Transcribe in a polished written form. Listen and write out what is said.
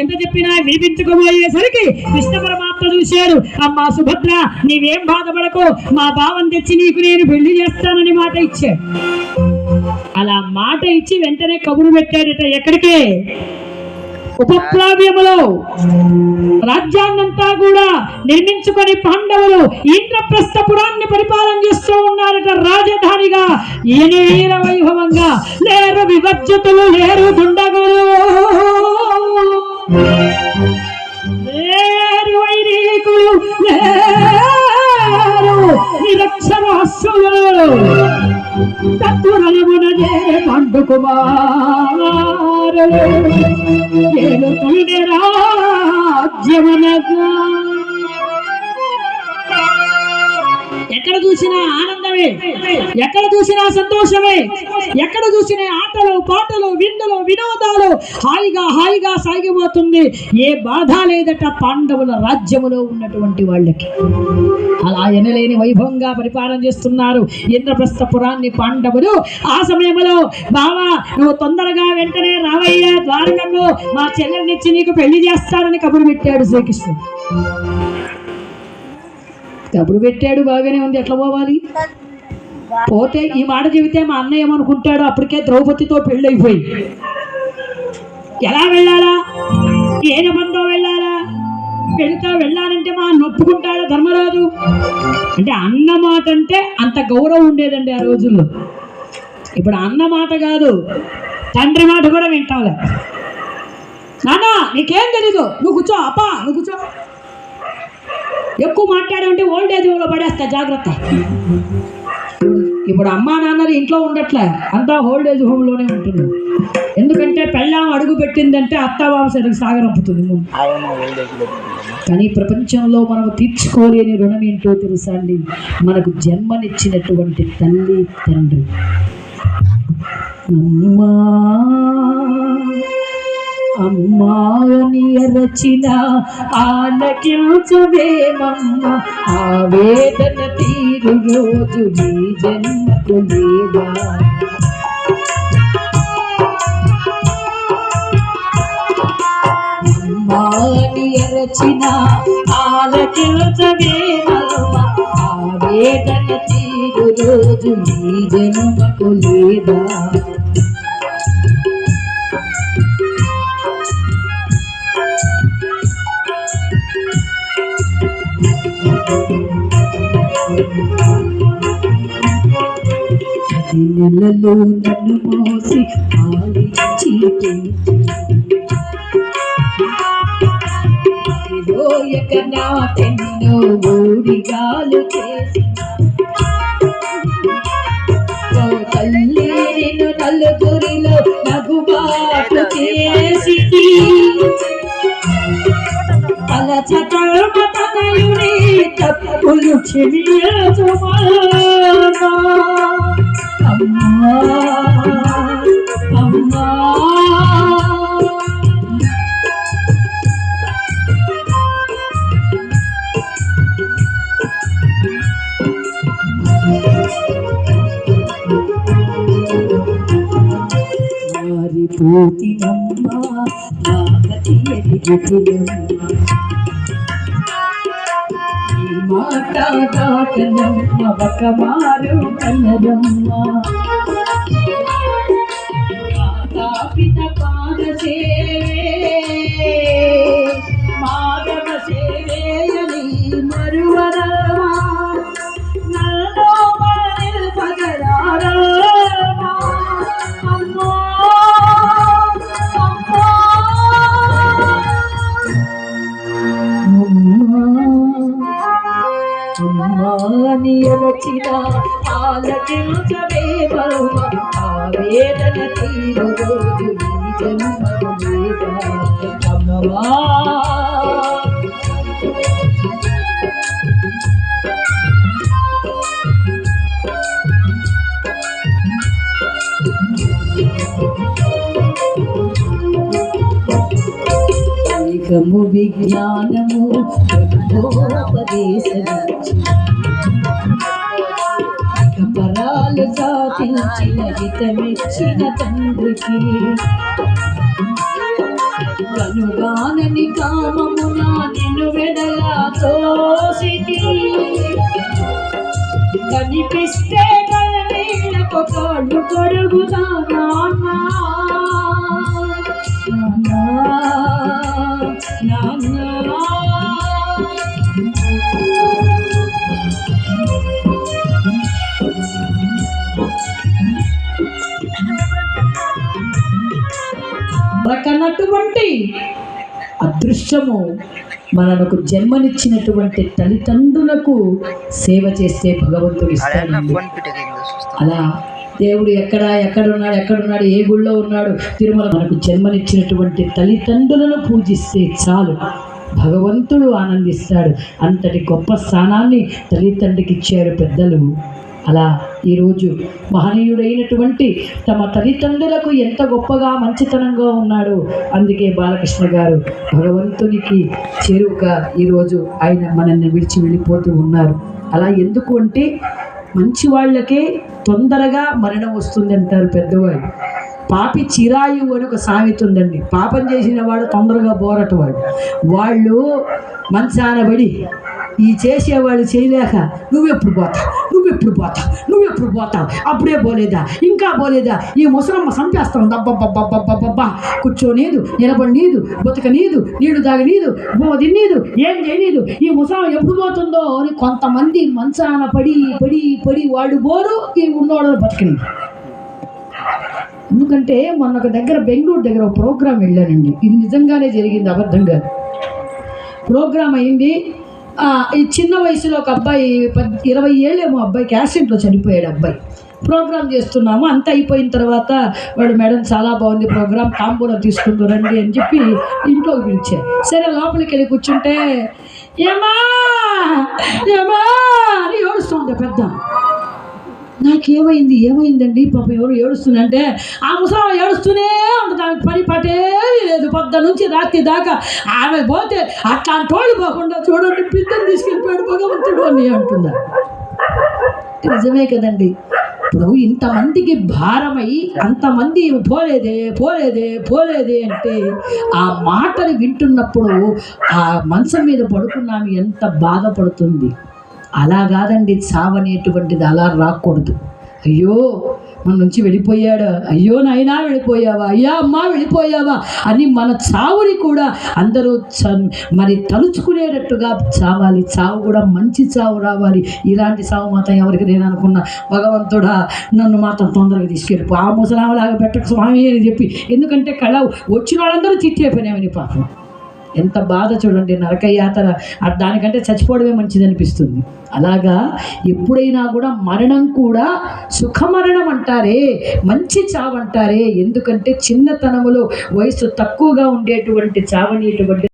ఎంత చెప్పినా వినిపించుకోబోయేసరికి కృష్ణ పరమాత్మ చూశాడు. అమ్మా సుభద్ర, నీవేం బాధపడకు, మా భావం తెచ్చి నీకు నేను పెళ్లి చేస్తానని మాట ఇచ్చాడు. అలా మాట ఇచ్చి వెంటనే కబురు పెట్టాడట. ఎక్కడికి? ఉపప్లావ్యములో రాజ్యాన్నంతా కూడా నిర్మించుకొని పాండవులు ఇంద్రప్రస్థపురాన్ని పరిపాలన చేస్తూ ఉన్నారట. రాజధానిగా వీర వైభవంగా. లేరు వివర్జితులు, లేరు దుండగులు, లేరు వైరీకులు, లేరు నిరక్షరాస్యులు. తత్తురమునదే పండు కుమారులు ఏలుతుడే రాజ్యమనగా. ఎక్కడ చూసినా ఆనందమే, ఎక్కడ చూసినా సంతోషమే, ఎక్కడ చూసినా ఆటలు పాటలు విందులు వినోదాలు హాయిగా హాయిగా సాగిపోతుంది. ఏ బాధ లేదట పాండవుల రాజ్యములో ఉన్నటువంటి వాళ్ళకి. అలా ఎనలేని వైభవంగా పరిపాలన చేస్తున్నారు ఇంద్రప్రస్థపురాన్ని పాండవులు. ఆ సమయంలో బావా, నువ్వు తొందరగా వెంటనే రావయ్యా ద్వారకకు, మా చెల్లెల్నిచ్చి నీకు పెళ్లి చేస్తానని కబురు పెట్టాడు శ్రీకృష్ణుడు. కబురు పెట్టాడు, బాగానే ఉంది. ఎట్లా పోవాలి? పోతే ఈ మాట చెబితే మా అన్నయ్య ఏమనుకుంటాడు? అప్పటికే ద్రౌపదితో పెళ్ళైపోయి ఎలా వెళ్ళాలా? ఏ నిబంధం వెళ్ళాలా? వెళ్ళాలంటే మా నొప్పుకుంటాడా ధర్మరాజు? అంటే అన్న మాట అంటే అంత గౌరవం ఉండేదండి ఆ రోజుల్లో. ఇప్పుడు అన్న మాట కాదు, తండ్రి మాట కూడా వింటాంలే. నాన్న నీకేం తెలీదు, నువ్వు కూర్చో, అప్పా నువ్వు కూర్చో. ఎక్కువ మాట్లాడాలంటే ఓల్డ్ ఏజ్ హోమ్లో పడేస్తా, జాగ్రత్త. ఇప్పుడు అమ్మా నాన్నలు ఇంట్లో ఉండట్లే, అంతా ఓల్డ్ ఏజ్ హోమ్లోనే ఉంటుంది. ఎందుకంటే పెళ్ళాం అడుగు పెట్టిందంటే అత్తాబావ సరిగ్గా సాగరంపుతుంది ముందు. కానీ ప్రపంచంలో మనం తీర్చుకోలేని రుణం ఏంటో తెలుసా అండి? మనకు జన్మనిచ్చినటువంటి తల్లి తండ్రి. అమ్మా అమ్మాని అరచిన ఆలకించవేమమ్మ, ఆవేదన తీరు రోజు నీ జన్మకు లేదా. అమ్మాని అరచిన ఆలకించవేమమ్మ, ఆవేదన తీరు రోజు నీ జన్మకు లేదా. నెలలో నన్ను మోసి ఆలించి లోయక నాకెన్నో ఊడిగాలు చేసి తల్లి నిన్ను నలుగురిలో నగుబాటు చేసి తలచకర్మతనయుని తప్పులు క్షమించుమా. అమ్మా అమ్మా మారిపోతినమ్మా నాగతి ఎదిగినమ్మా, ఈ మాట దాటనమ్మ ఒక మారు కన్నదమ్మా. పిత పాద సేవే మాధవ సేవేయని మరువరమా, నల్లో పగరారమా. అమ్మా అమ్మా అమ్మాని అలచిన ఆలకించవే బరువ, ఆవేదన తీరు రోజు నీ జన్మకు లేదా. అమ్మా ఏకము విజ్ఞానము బ్రహ్మోపదేశించి పరాలు సాధించిన హితమిచ్చిన తండ్రికి కనుగానని కామమున నిన్ను వెడలా తోసితి కనిపిస్తే కళ్ళకు కాళ్ళు కొడుగుతానా కన్నటువంటి అదృష్టము మనకు జన్మనిచ్చినటువంటి తల్లిదండ్రులకు సేవ చేస్తే భగవంతుడు ఇస్తాడు. అలా దేవుడు ఎక్కడున్నాడు ఏ గుళ్ళో ఉన్నాడు తిరుమల. మనకు జన్మనిచ్చినటువంటి తల్లిదండ్రులను పూజిస్తే చాలు, భగవంతుడు ఆనందిస్తాడు. అంతటి గొప్ప స్థానాన్ని తల్లిదండ్రికి ఇచ్చారు పెద్దలు. అలా ఈరోజు మహనీయుడైనటువంటి తమ తల్లిదండ్రులకు ఎంత గొప్పగా మంచితనంగా ఉన్నాడు. అందుకే బాలకృష్ణ గారు భగవంతునికి చేరువుగా ఈరోజు ఆయన మనల్ని విడిచి వెళ్ళిపోతూ ఉన్నారు. అలా ఎందుకు అంటే మంచి వాళ్ళకే తొందరగా మరణం వస్తుంది అంటారు పెద్దవాళ్ళు. పాపి చిరాయు అని ఒక సామెత ఉందండి. పాపం చేసిన వాడు తొందరగా బోరటవాడు. వాళ్ళు మంచాన పడి ఈ చేసేవాళ్ళు చేయలేక నువ్వెప్పుడు పోతావు అప్పుడే పోలేదా ఇంకా పోలేదా ఈ ముసలమ్మ చంపేస్తాం దబ్బబ్బబ్బబ్బబ్బబ్బా కూర్చోనీదు నిలబడినీదు బతకనీదు నీళ్లు తాగనీదు తినీదు ఏం చేయనీదు ఈ ముసలమ్మ ఎప్పుడు పోతుందో అని కొంతమంది మంచాన పడి వాడు బోరు ఈ ఉన్నోళ్ళు బతకనీదు. ఎందుకంటే మొన్న ఒక దగ్గర బెంగళూరు దగ్గర ఒక ప్రోగ్రాం వెళ్ళానండి. ఇది నిజంగానే జరిగింది, అబద్ధంగా. ప్రోగ్రాం అయింది. ఈ చిన్న వయసులో ఒక అబ్బాయి 20 ఏళ్ళేమో అబ్బాయికి యాక్సిడెంట్లో చనిపోయాడు. అబ్బాయి ప్రోగ్రాం చేస్తున్నాము, అంతా అయిపోయిన తర్వాత వాడు మేడం చాలా బాగుంది ప్రోగ్రాం, తాంబూలం తీసుకుంటూ రండి అని చెప్పి ఇంట్లోకి పిలిచారు. సరే లోపలికి వెళ్ళి కూర్చుంటే ఏమా అని ఏడుస్తుంది పెద్ద. ఏమైందండి పాపం ఎవరు ఏడుస్తుందంటే ఆ ముసలామ ఏడుస్తూనే ఉంటుంది. ఆమెకు పని పటే లేదు, పొద్దు నుంచి రాత్రి దాకా. ఆమె పోతే అట్లాంటి వాళ్ళు పోకుండా చూడండి పిల్లలు తీసుకెళ్ళిపోయాడు భగవంతుడు అని అంటుందా. నిజమే కదండి. ఇప్పుడు ఇంతమందికి భారమై అంతమంది పోలేదే అంటే ఆ మాటలు వింటున్నప్పుడు ఆ మంచం మీద పడుకున్నాము ఎంత బాధపడుతుంది. అలా కాదండి, చావనేటువంటిది అలా రాకూడదు. అయ్యో మన నుంచి వెళ్ళిపోయాడు, అయ్యో నాయనా వెళ్ళిపోయావా, అయ్యా అమ్మా వెళ్ళిపోయావా అని మన చావుని కూడా అందరూ మరి తలుచుకునేటట్టుగా చావాలి. చావు కూడా మంచి చావు రావాలి. ఇలాంటి చావు మాత్రం ఎవరికి నేను అనుకున్నా భగవంతుడా నన్ను మాత్రం తొందరగా తీసుకెళ్ళిపో, ఆ ముసలామలాగా పెట్టక స్వామి అని చెప్పి. ఎందుకంటే కళ వచ్చిన వాళ్ళందరూ చిట్టేపోయినామని పాపం. ఎంత బాధ చూడండి, నరకయాతన. దానికంటే చచ్చిపోవడమే మంచిది అనిపిస్తుంది. అలాగా ఎప్పుడైనా కూడా మరణం కూడా సుఖమరణం అంటారే, మంచి చావంటారే. ఎందుకంటే చిన్నతనములో వయసు తక్కువగా ఉండేటువంటి చావనేటువంటి